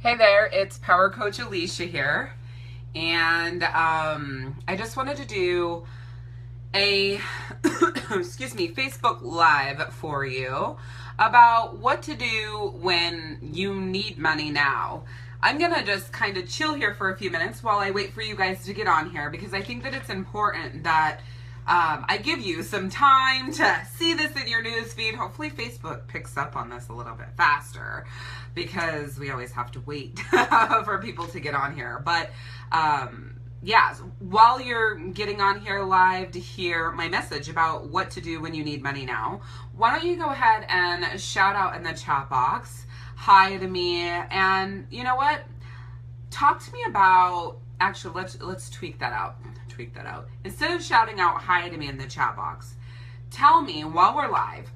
Hey there, it's Power Coach Alishia here, and I just wanted to do a Facebook Live for you about what to do when you need money now. I'm gonna just kind of chill here for a few minutes while I wait for you guys to get on here, because I think that it's important that I give you some time to see this in your news feed. Hopefully Facebook picks up on this a little bit faster, because we always have to wait for people to get on here. But yeah, while you're getting on here live to hear my message about what to do when you need money now, why don't you go ahead and shout out in the chat box, hi to me, and you know what? Talk to me about, actually, let's tweak that out. Instead of shouting out hi to me in the chat box, tell me while we're live,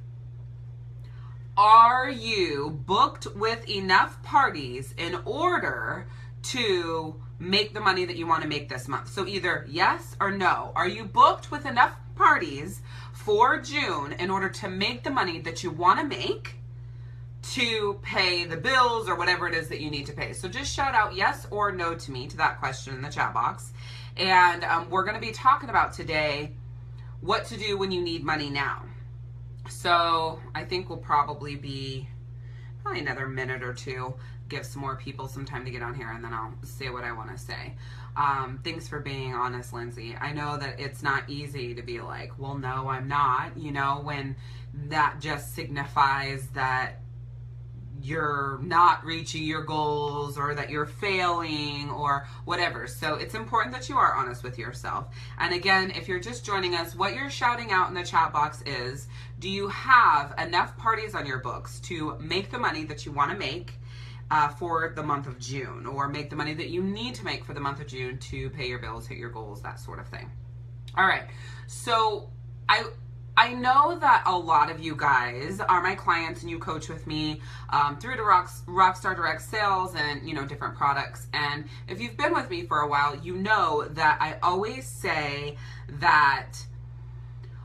are you booked with enough parties in order to make the money that you want to make this month? So either yes or no. Are you booked with enough parties for June in order to make the money that you want to make to pay the bills or whatever it is that you need to pay? So just shout out yes or no to me to that question in the chat box. And we're going to be talking about today what to do when you need money now. So I think we'll probably be probably another minute or two, give some more people some time to get on here, and then I'll say what I want to say. Thanks for being honest, Lindsay. I know that it's not easy to be like, well, no, I'm not, you know, when that just signifies that you're not reaching your goals or that you're failing or whatever. So it's important that you are honest with yourself. And again, if you're just joining us, what you're shouting out in the chat box is, do you have enough parties on your books to make the money that you want to make for the month of June, or make the money that you need to make for the month of June to pay your bills, hit your goals, that sort of thing. All right. So I know that a lot of you guys are my clients and you coach with me through to Rockstar Direct Sales and, you know, different products. And if you've been with me for a while, you know that I always say that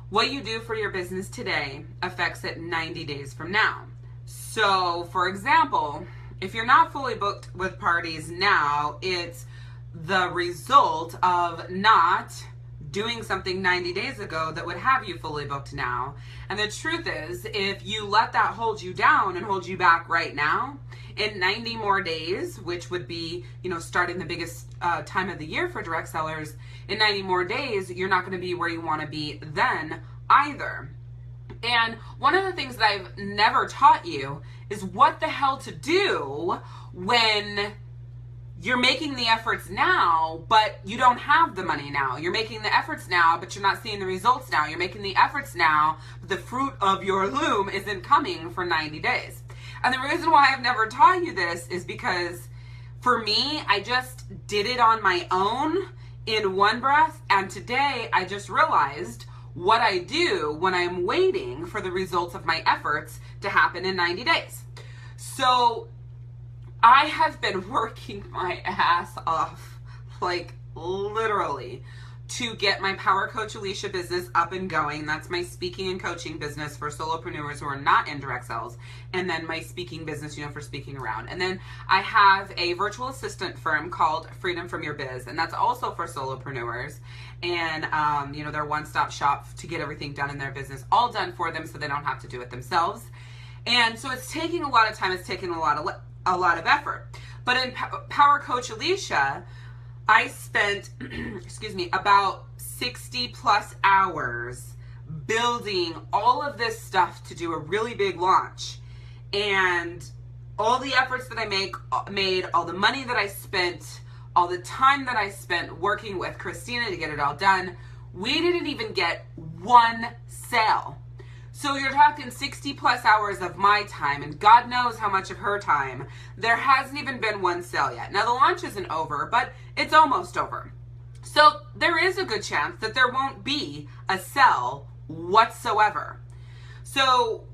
what you do for your business today affects it 90 days from now. So, for example, if you're not fully booked with parties now, it's the result of not doing something 90 days ago that would have you fully booked now. And the truth is, if you let that hold you down and hold you back right now, in 90 more days, which would be, you know, starting the biggest time of the year for direct sellers, in 90 more days, you're not going to be where you want to be then either. And one of the things that I've never taught you is what the hell to do when you're making the efforts now, but you don't have the money now. You're making the efforts now, but you're not seeing the results now. You're making the efforts now, but the fruit of your loom isn't coming for 90 days. And the reason why I've never taught you this is because for me, I just did it on my own in one breath. And today I just realized what I do when I'm waiting for the results of my efforts to happen in 90 days. So I have been working my ass off, like literally, to get my Power Coach Alishia business up and going. That's my speaking and coaching business for solopreneurs who are not in direct sales. And then my speaking business, you know, for speaking around. And then I have a virtual assistant firm called Freedom From Your Biz. And that's also for solopreneurs. And, you know, they're one-stop shop to get everything done in their business, all done for them so they don't have to do it themselves. And so it's taking a lot of time. It's taking a lot of effort. But in Power Coach Alishia, I spent, about 60 plus hours building all of this stuff to do a really big launch. And all the efforts that I made, all the money that I spent, all the time that I spent working with Christina to get it all done, we didn't even get one sale. So you're talking 60 plus hours of my time, and God knows how much of her time. There hasn't even been one sale yet. Now the launch isn't over, but it's almost over. So there is a good chance that there won't be a sale whatsoever. So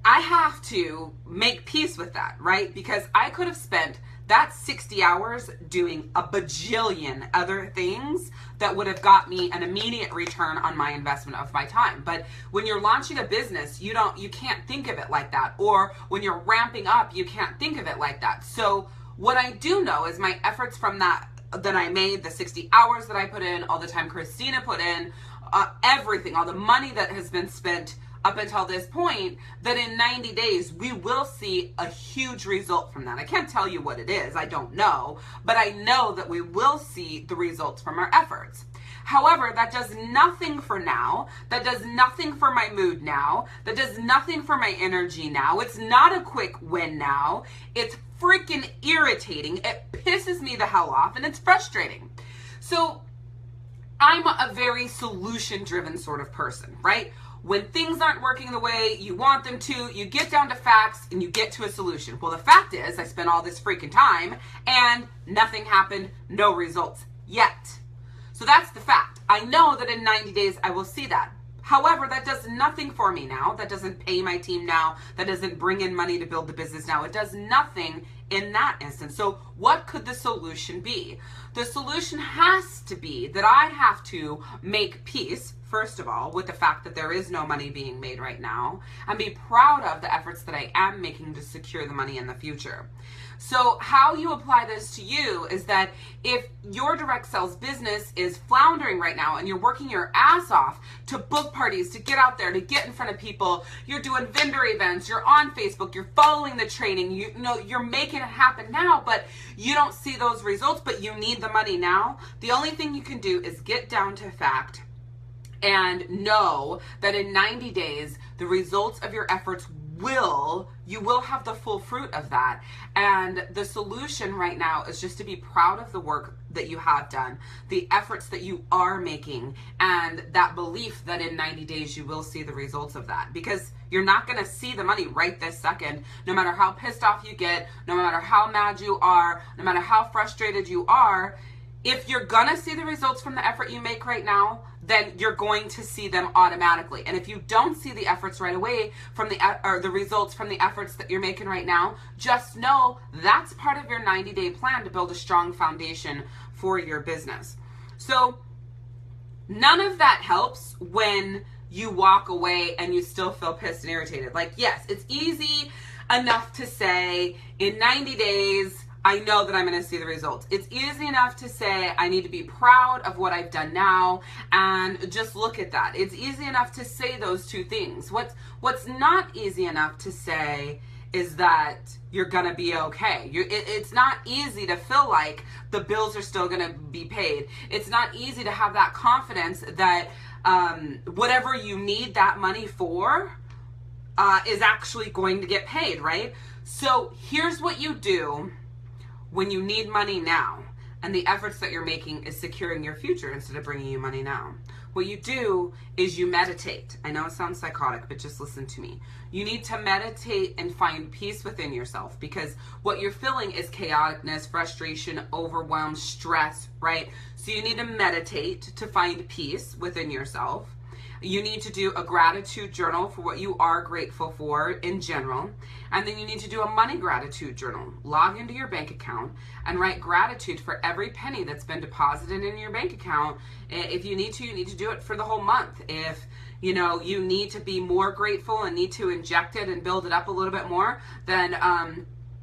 I have to make peace with that, right? Because I could have spent that's 60 hours doing a bajillion other things that would have got me an immediate return on my investment of my time. But when you're launching a business, you can't think of it like that. Or when you're ramping up, you can't think of it like that. So What I do know is my efforts from that I made, the 60 hours that I put in, all the time Christina put in, everything, all the money that has been spent up until this point, that in 90 days, we will see a huge result from that. I can't tell you what it is. I don't know. But I know that we will see the results from our efforts. However, that does nothing for now. That does nothing for my mood now. That does nothing for my energy now. It's not a quick win now. It's freaking irritating. It pisses me the hell off, and it's frustrating. So I'm a very solution-driven sort of person, right? When things aren't working the way you want them to, you get down to facts and you get to a solution. Well, the fact is, I spent all this freaking time and nothing happened, no results yet. So that's the fact. I know that in 90 days I will see that. However, that does nothing for me now. That doesn't pay my team now. That doesn't bring in money to build the business now. It does nothing in that instance. So what could the solution be? The solution has to be that I have to make peace, first of all, with the fact that there is no money being made right now, and be proud of the efforts that I am making to secure the money in the future. So how you apply this to you is that if your direct sales business is floundering right now and you're working your ass off to book parties, to get out there, to get in front of people, you're doing vendor events, you're on Facebook, you're following the training, you know, you're making it happen now, but you don't see those results, but you need the money now, the only thing you can do is get down to fact and know that in 90 days, the results of your efforts you will have the full fruit of that. And the solution right now is just to be proud of the work that you have done, the efforts that you are making, and that belief that in 90 days you will see the results of that. Because you're not going to see the money right this second, no matter how pissed off you get, no matter how mad you are, no matter how frustrated you are. If you're going to see the results from the effort you make right now, then you're going to see them automatically. And if you don't see the efforts right away from the results from the efforts that you're making right now, just know that's part of your 90-day plan to build a strong foundation for your business. So none of that helps when you walk away and you still feel pissed and irritated. Like, yes, it's easy enough to say in 90 days, I know that I'm going to see the results. It's easy enough to say I need to be proud of what I've done now and just look at that. It's easy enough to say those two things. What's not easy enough to say is that you're going to be okay. It's not easy to feel like the bills are still going to be paid. It's not easy to have that confidence that whatever you need that money for is actually going to get paid, right? So here's what you do when you need money now, and the efforts that you're making is securing your future instead of bringing you money now. What you do is you meditate. I know it sounds psychotic, but just listen to me. You need to meditate and find peace within yourself, because what you're feeling is chaoticness, frustration, overwhelm, stress, right? So you need to meditate to find peace within yourself. You need to do a gratitude journal for what you are grateful for in general. And then you need to do a money gratitude journal. Log into your bank account and write gratitude for every penny that's been deposited in your bank account. If you need to do it for the whole month. If you know you need to be more grateful and need to inject it and build it up a little bit more, then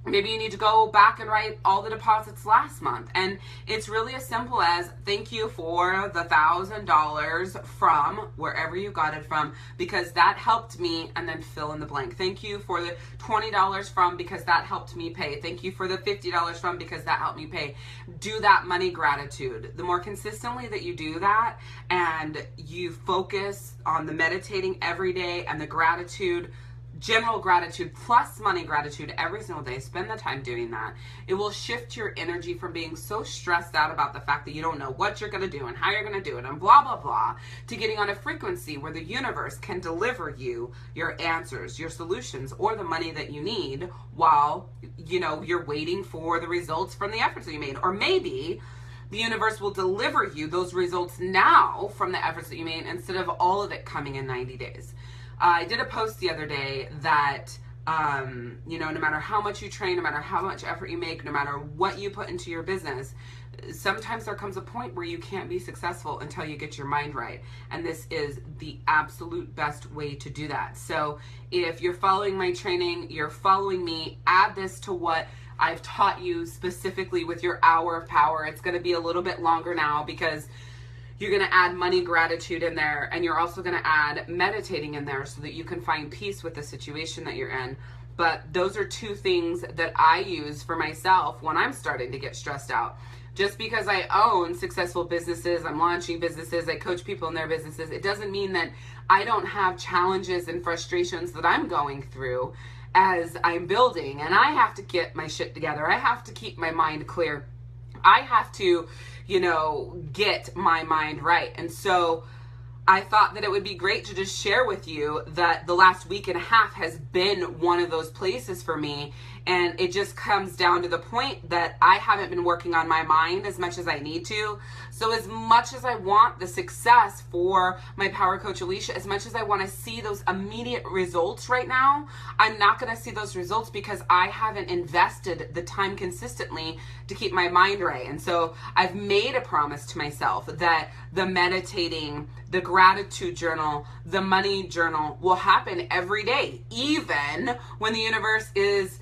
maybe you need to go back and write all the deposits last month. And it's really as simple as thank you for the $1,000 from wherever you got it from, because that helped me, and then fill in the blank. Thank you for the $20 from, because that helped me pay. Thank you for the $50 from, because that helped me pay. Do that money gratitude. The more consistently that you do that, and you focus on the meditating every day and the gratitude, general gratitude plus money gratitude every single day, spend the time doing that. It will shift your energy from being so stressed out about the fact that you don't know what you're going to do and how you're going to do it and blah, blah, blah, to getting on a frequency where the universe can deliver you your answers, your solutions, or the money that you need while, you know, you're waiting for the results from the efforts that you made. Or maybe the universe will deliver you those results now from the efforts that you made instead of all of it coming in 90 days. I did a post the other day that, you know, no matter how much you train, no matter how much effort you make, no matter what you put into your business, sometimes there comes a point where you can't be successful until you get your mind right. And this is the absolute best way to do that. So if you're following my training, you're following me, add this to what I've taught you specifically with your hour of power. It's going to be a little bit longer now because you're going to add money gratitude in there, and you're also going to add meditating in there so that you can find peace with the situation that you're in. But those are two things that I use for myself when I'm starting to get stressed out. Just because I own successful businesses, I'm launching businesses, I coach people in their businesses, it doesn't mean that I don't have challenges and frustrations that I'm going through as I'm building. And I have to get my shit together. I have to keep my mind clear. I have to, get my mind right. And so I thought that it would be great to just share with you that the last week and a half has been one of those places for me. And it just comes down to the point that I haven't been working on my mind as much as I need to. So as much as I want the success for my Power Coach Alishia, as much as I want to see those immediate results right now, I'm not going to see those results because I haven't invested the time consistently to keep my mind right. And so I've made a promise to myself that the meditating, the gratitude journal, the money journal will happen every day, even when the universe is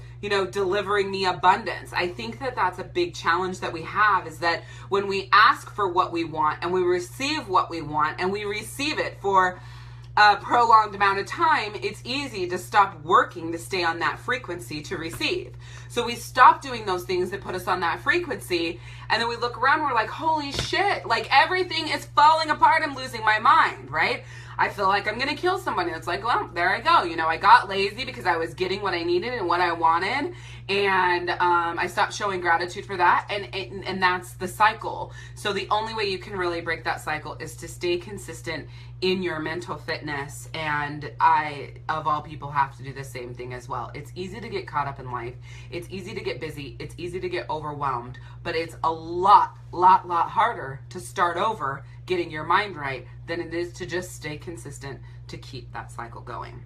delivering me abundance. I think that that's a big challenge that we have, is that when we ask for what we want and we receive what we want and we receive it for a prolonged amount of time, it's easy to stop working to stay on that frequency to receive. So we stop doing those things that put us on that frequency, and then we look around, we're like, holy shit, like everything is falling apart, I'm losing my mind, right? I feel like I'm going to kill somebody. It's like, well, there I go. I got lazy because I was getting what I needed and what I wanted. And I stopped showing gratitude for that. And that's the cycle. So the only way you can really break that cycle is to stay consistent in your mental fitness. And I, of all people, have to do the same thing as well. It's easy to get caught up in life. It's easy to get busy. It's easy to get overwhelmed. But it's a lot harder to start over getting your mind right than it is to just stay consistent to keep that cycle going.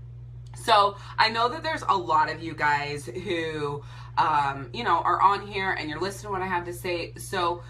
So I know that there's a lot of you guys who, are on here and you're listening to what I have to say. So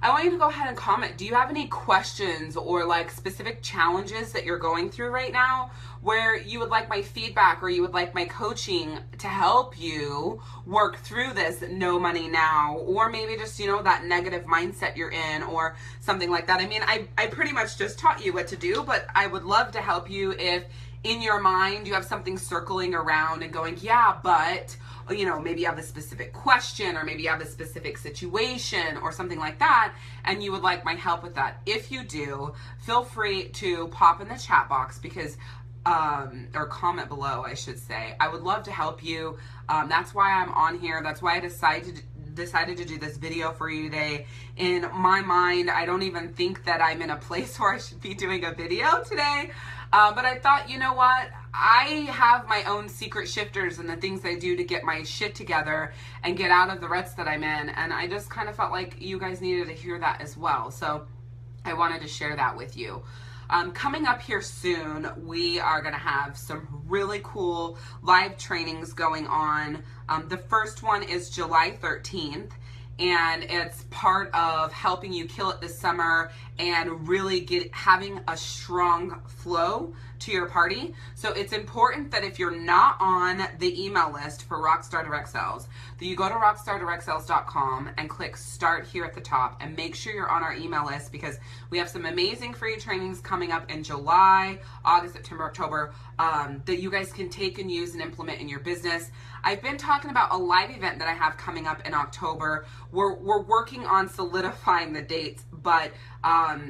I want you to go ahead and comment. Do you have any questions or like specific challenges that you're going through right now where you would like my feedback or you would like my coaching to help you work through this no money now, or maybe just, that negative mindset you're in or something like that? I mean, I pretty much just taught you what to do, but I would love to help you if in your mind you have something circling around and going, yeah, but maybe you have a specific question or maybe you have a specific situation or something like that, and you would like my help with that. If you do, feel free to pop in the chat box because, or comment below, I should say. I would love to help you. That's why I'm on here. That's why I decided to do this video for you today. In my mind, I don't even think that I'm in a place where I should be doing a video today. But I thought, you know what? I have my own secret shifters and the things I do to get my shit together and get out of the ruts that I'm in. And I just kind of felt like you guys needed to hear that as well. So I wanted to share that with you. Coming up here soon, we are going to have some really cool live trainings going on. The first one is July 13th. And it's part of helping you kill it this summer and really having a strong flow to your party. So it's important that if you're not on the email list for Rockstar Direct Sales, that you go to rockstardirectsales.com and click start here at the top and make sure you're on our email list, because we have some amazing free trainings coming up in July, August, September, October, that you guys can take and use and implement in your business. I've been talking about a live event that I have coming up in October. We're working on solidifying the dates, but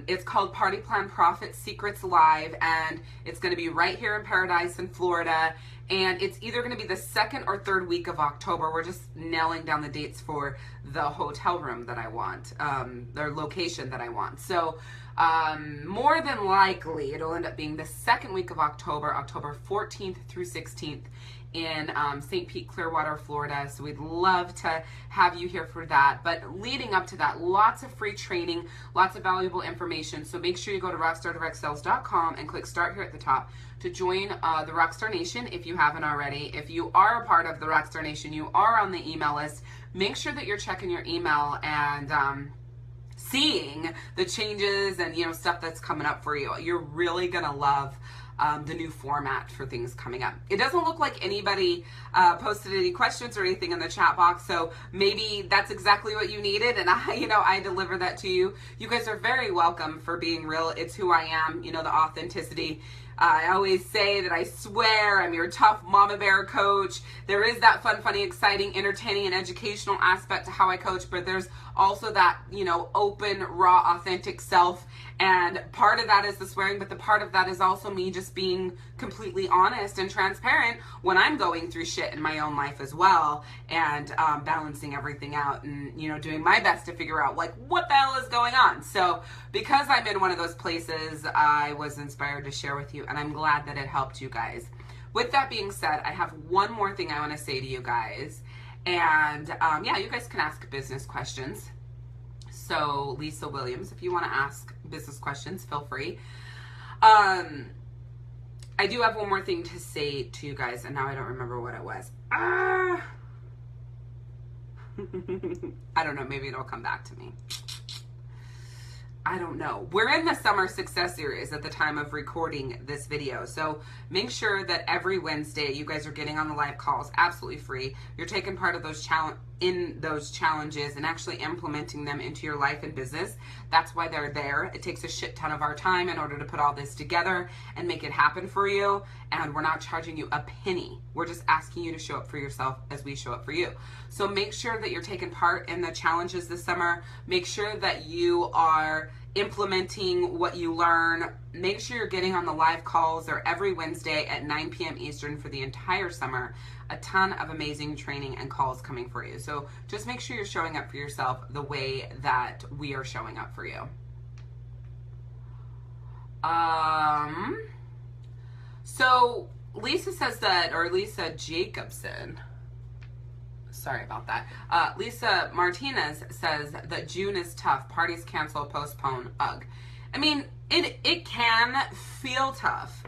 it's called Party Plan Profit Secrets Live, and it's going to be right here in Paradise in Florida, and it's either going to be the second or third week of October. We're just nailing down the dates for the hotel room that I want, their location that I want. So more than likely it'll end up being the second week of October, October 14th through 16th in St. Pete, Clearwater, Florida. So we'd love to have you here for that. But leading up to that, lots of free training, lots of valuable information. So make sure you go to rockstardirectsales.com and click start here at the top to join the Rockstar Nation if you haven't already. If you are a part of the Rockstar Nation, you are on the email list, make sure that you're checking your email and seeing the changes and stuff that's coming up for you. You're really gonna love the new format for things coming up. It doesn't look like anybody posted any questions or anything in the chat box, so maybe that's exactly what you needed, and I deliver that to you. You guys are very welcome for being real. It's who I am, the authenticity. I always say that I swear I'm your tough mama bear coach. There is that fun, funny, exciting, entertaining, and educational aspect to how I coach, but there's also that, open, raw, authentic self. And part of that is the swearing, but the part of that is also me just being completely honest and transparent when I'm going through shit in my own life as well, and balancing everything out and, doing my best to figure out what the hell is going on. So because I'm in one of those places, I was inspired to share with you, and I'm glad that it helped you guys. With that being said, I have one more thing I want to say to you guys. And you guys can ask business questions. So Lisa Williams, if you want to ask business questions, feel free. I do have one more thing to say to you guys, and now I don't remember what it was. I don't know, maybe it'll come back to me. I don't know. We're in the Summer Success Series at the time of recording this video. So make sure that every Wednesday you guys are getting on the live calls absolutely free. You're taking part of those challenges and actually implementing them into your life and business. That's why they're there. It takes a shit ton of our time in order to put all this together and make it happen for you. And we're not charging you a penny. We're just asking you to show up for yourself as we show up for you. So make sure that you're taking part in the challenges this summer. Make sure that you are implementing what you learn. Make sure you're getting on the live calls. They're every Wednesday at 9 p.m. Eastern for the entire summer. A ton of amazing training and calls coming for you. So just make sure you're showing up for yourself the way that we are showing up for you. So Lisa says that, or Lisa Jacobson, sorry about that. Lisa Martinez says that June is tough. Parties cancel, postpone, ugh. I mean, it can feel tough.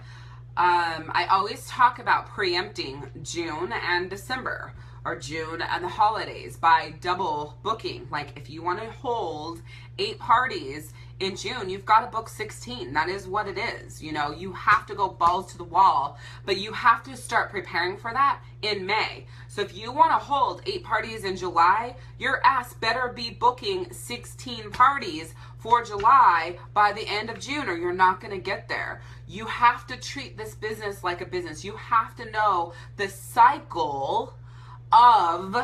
I always talk about preempting June and December, or June and the holidays, by double booking. Like if you want to hold 8 parties in June, you've got to book 16. That is what it is. You have to go balls to the wall, but you have to start preparing for that in May. So if you want to hold 8 parties in July, your ass better be booking 16 parties for July by the end of June, or you're not going to get there. You have to treat this business like a business. You have to know the cycle of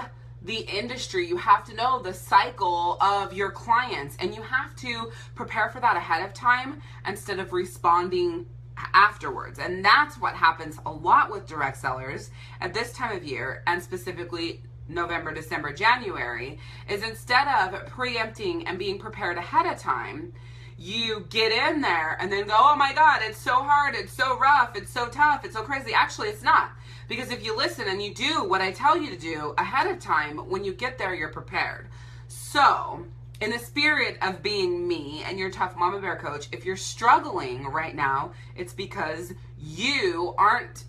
the industry. You have to know the cycle of your clients, and you have to prepare for that ahead of time instead of responding afterwards. And that's what happens a lot with direct sellers at this time of year, and specifically November, December, January, is instead of preempting and being prepared ahead of time, you get in there and then go, oh my God, it's so hard, it's so rough, it's so tough, it's so crazy. Actually, it's not. Because if you listen and you do what I tell you to do ahead of time, when you get there, you're prepared. So, in the spirit of being me and your tough mama bear coach, if you're struggling right now, it's because you aren't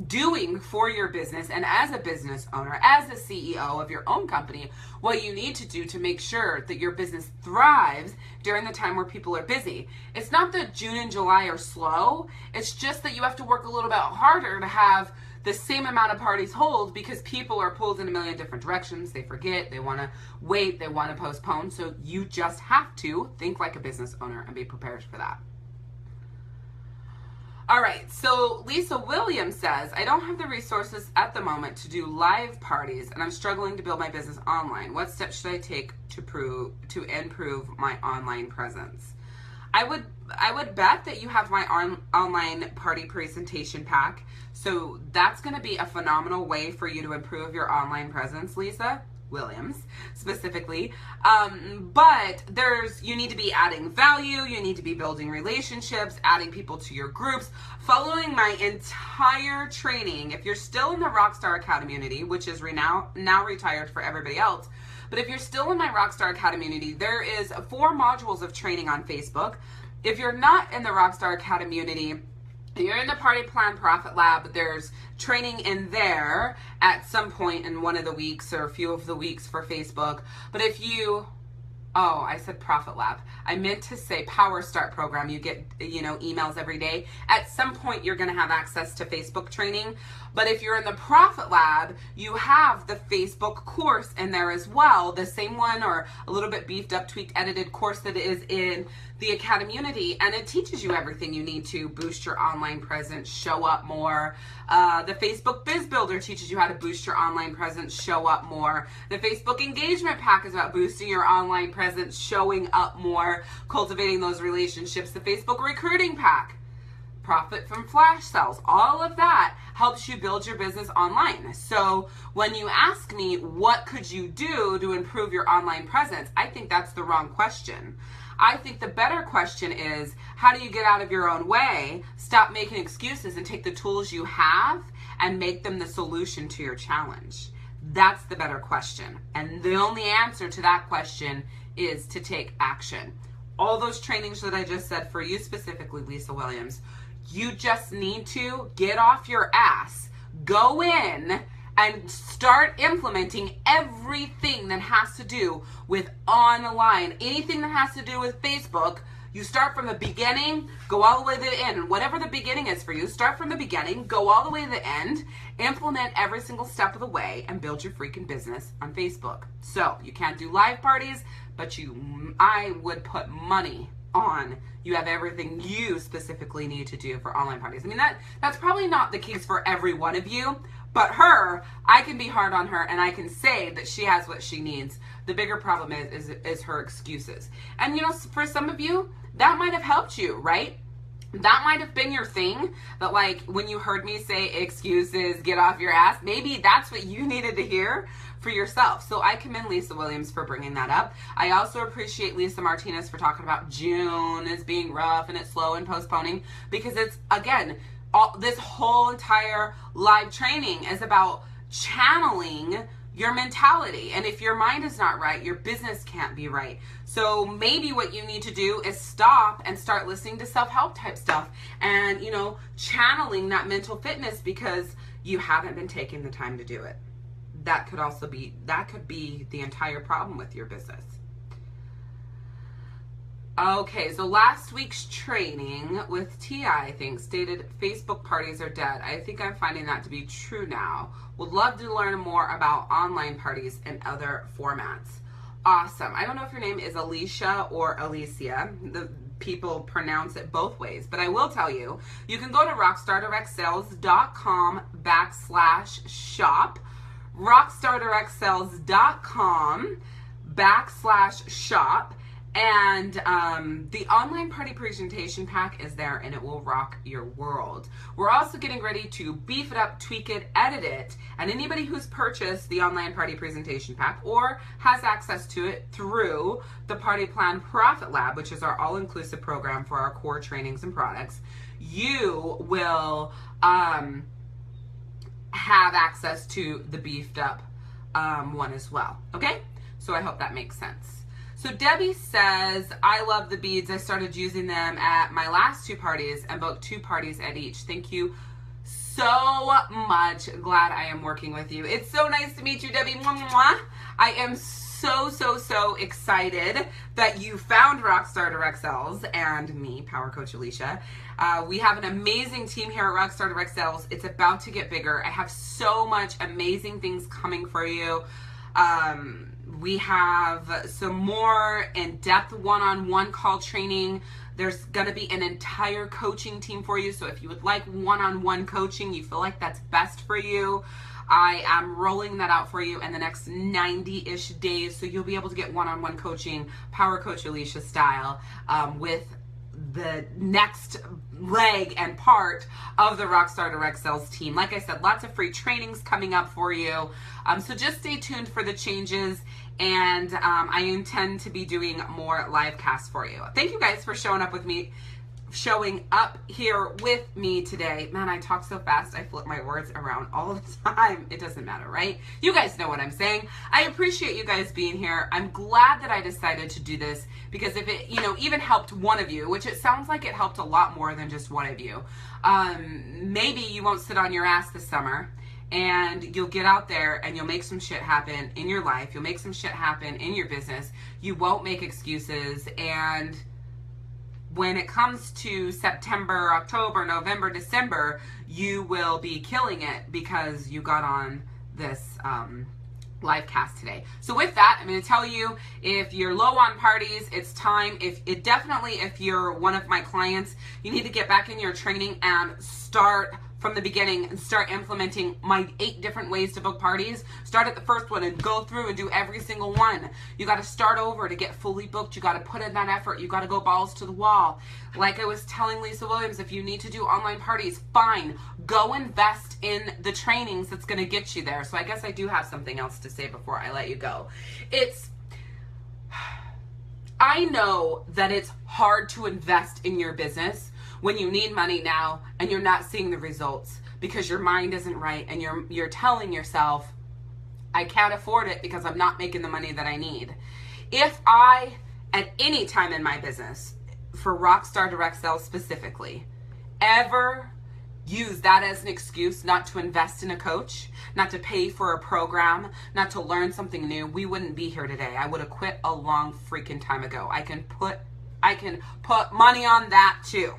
doing for your business, and as a business owner, as a CEO of your own company, what you need to do to make sure that your business thrives during the time where people are busy. It's not that June and July are slow. It's just that you have to work a little bit harder to have the same amount of parties hold, because people are pulled in a million different directions. They forget, they want to wait, they want to postpone. So you just have to think like a business owner and be prepared for that. All right, so Lisa Williams says, I don't have the resources at the moment to do live parties, and I'm struggling to build my business online. What steps should I take to improve my online presence? I would bet that you have my online party presentation pack. So that's going to be a phenomenal way for you to improve your online presence, Lisa Williams specifically. But you need to be adding value, you need to be building relationships, adding people to your groups, following my entire training. If you're still in the Rockstar Academy community, which is now retired for everybody else, but if you're still in my Rockstar Academy community, there is 4 modules of training on Facebook. If you're not in the Rockstar Academy community, you're in the Party Plan Profit Lab, there's training in there at some point in one of the weeks or a few of the weeks for Facebook. But if you Oh, I said Profit Lab. I meant to say Power Start program. You get, emails every day. At some point, you're going to have access to Facebook training. But if you're in the Profit Lab, you have the Facebook course in there as well. The same one, or a little bit beefed up, tweaked, edited course that is in the Academy. And it teaches you everything you need to boost your online presence, show up more. The Facebook Biz Builder teaches you how to boost your online presence, show up more. The Facebook Engagement Pack is about boosting your online presence, showing up more, cultivating those relationships. The Facebook Recruiting Pack, profit from flash sales, all of that helps you build your business online. So when you ask me, what could you do to improve your online presence? I think that's the wrong question. I think the better question is, how do you get out of your own way, stop making excuses, and take the tools you have and make them the solution to your challenge? That's the better question. And the only answer to that question is to take action. All those trainings that I just said for you specifically, Lisa Williams, you just need to get off your ass, go in, and start implementing everything that has to do with online, anything that has to do with Facebook. You start from the beginning, go all the way to the end. And whatever the beginning is for you, start from the beginning, go all the way to the end, implement every single step of the way, and build your freaking business on Facebook. So you can't do live parties, but I would put money on you have everything you specifically need to do for online parties. I mean, that's probably not the case for every one of you, but I can be hard on her and I can say that she has what she needs. The bigger problem is her excuses. And for some of you, that might have helped you, right? That might have been your thing, that like when you heard me say excuses, get off your ass, maybe that's what you needed to hear for yourself. So I commend Lisa Williams for bringing that up. I also appreciate Lisa Martinez for talking about June as being rough and it's slow and postponing, because it's, again, this whole entire live training is about channeling your mentality. And if your mind is not right, your business can't be right. So maybe what you need to do is stop and start listening to self-help type stuff and, channeling that mental fitness because you haven't been taking the time to do it. That could be the entire problem with your business. Okay, so last week's training with Tia, I think, stated Facebook parties are dead. I think I'm finding that to be true now. Would love to learn more about online parties and other formats. Awesome. I don't know if your name is Alicia or Alicia. The people pronounce it both ways, but I will tell you, you can go to rockstardirectsales.com/shop, rockstardirectsales.com/shop, and the online party presentation pack is there and it will rock your world. We're also getting ready to beef it up, tweak it, edit it, and anybody who's purchased the online party presentation pack or has access to it through the Party Plan Profit Lab, which is our all-inclusive program for our core trainings and products, you will have access to the beefed up one as well. Okay? So I hope that makes sense. So Debbie says, I love the beads. I started using them at my last 2 parties and booked 2 parties at each. Thank you so much. Glad I am working with you. It's so nice to meet you, Debbie. Mwah, mwah. I am so excited that you found Rockstar Direct Sales and me, Power Coach Alishia. We have an amazing team here at Rockstar Direct Sales. It's about to get bigger. I have so much amazing things coming for you. We have some more in-depth one-on-one call training. There's going to be an entire coaching team for you. So if you would like one-on-one coaching, you feel like that's best for you, I am rolling that out for you in the next 90-ish days. So you'll be able to get one-on-one coaching, Power Coach Alishia style, with the next leg and part of the Rockstar Direct Sales team. Like I said, lots of free trainings coming up for you. So just stay tuned for the changes, and I intend to be doing more live casts for you. Thank you guys for showing up here with me today. Man, I talk so fast, I flip my words around all the time. It doesn't matter, right? You guys know what I'm saying. I appreciate you guys being here. I'm glad that I decided to do this, because if it, even helped one of you, which it sounds like it helped a lot more than just one of you, maybe you won't sit on your ass this summer and you'll get out there and you'll make some shit happen in your life. You'll make some shit happen in your business. You won't make excuses. And when it comes to September, October, November, December, you will be killing it because you got on this live cast today. So with that, I'm going to tell you, if you're low on parties, it's time. If you're one of my clients, you need to get back in your training and start from the beginning and start implementing my 8 different ways to book parties. Start at the first one and go through and do every single one. You got to start over to get fully booked. You got to put in that effort. You got to go balls to the wall. Like I was telling Lisa Williams, if you need to do online parties, fine. Go invest in the trainings that's going to get you there. So I guess I do have something else to say before I let you go. I know that it's hard to invest in your business when you need money now and you're not seeing the results because your mind isn't right and you're telling yourself, I can't afford it because I'm not making the money that I need. If I, at any time in my business, for Rockstar Direct Sales specifically, ever use that as an excuse not to invest in a coach, not to pay for a program, not to learn something new, we wouldn't be here today. I would have quit a long freaking time ago. I can put money on that too.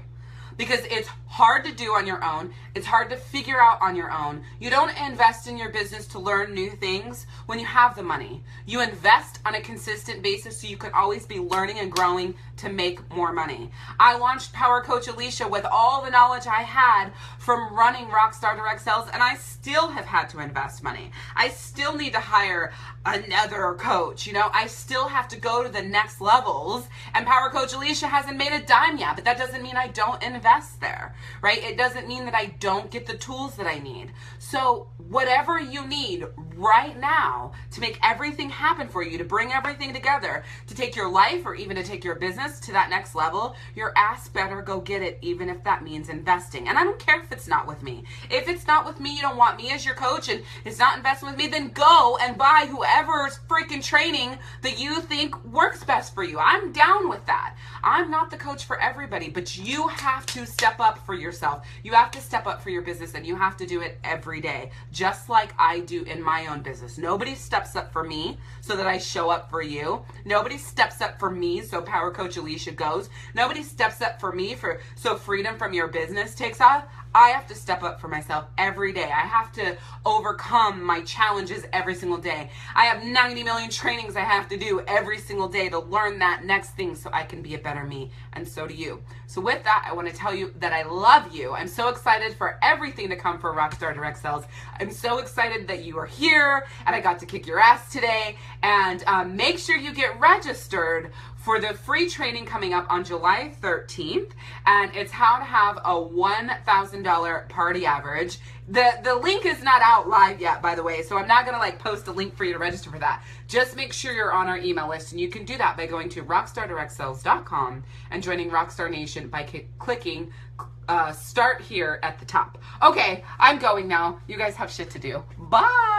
Because it's hard to do on your own. It's hard to figure out on your own. You don't invest in your business to learn new things when you have the money. You invest on a consistent basis so you can always be learning and growing to make more money. I launched Power Coach Alishia with all the knowledge I had from running Rockstar Direct Sales, and I still have had to invest money. I still need to hire another coach. I still have to go to the next levels, and Power Coach Alishia hasn't made a dime yet, but that doesn't mean I don't invest there, right? It doesn't mean that I don't get the tools that I need. So whatever you need right now to make everything happen for you, to bring everything together, to take your life or even to take your business to that next level, your ass better go get it, even if that means investing. And I don't care if it's not with me. If it's not with me, you don't want me as your coach, and it's not investing with me, then go and buy whoever's freaking training that you think works best for you. I'm down with that. I'm not the coach for everybody, but you have to step up for yourself. You have to step up for your business, and you have to do it every day, just like I do in my own business. Nobody steps up for me so that I show up for you. Nobody steps up for me so Power Coach Alishia goes. Nobody steps up for me so freedom from your business takes off. I have to step up for myself every day. I have to overcome my challenges every single day. I have 90 million trainings I have to do every single day to learn that next thing so I can be a better me, and so do you. So with that, I want to tell you that I love you. I'm so excited for everything to come for Rockstar Direct Sales. I'm so excited that you are here and I got to kick your ass today. And make sure you get registered for the free training coming up on July 13th, and it's how to have a $1,000 party average. The link is not out live yet, by the way, so I'm not gonna post a link for you to register for that. Just make sure you're on our email list, and you can do that by going to rockstardirectsales.com and joining Rockstar Nation by clicking start here at the top. Okay, I'm going now. You guys have shit to do. Bye.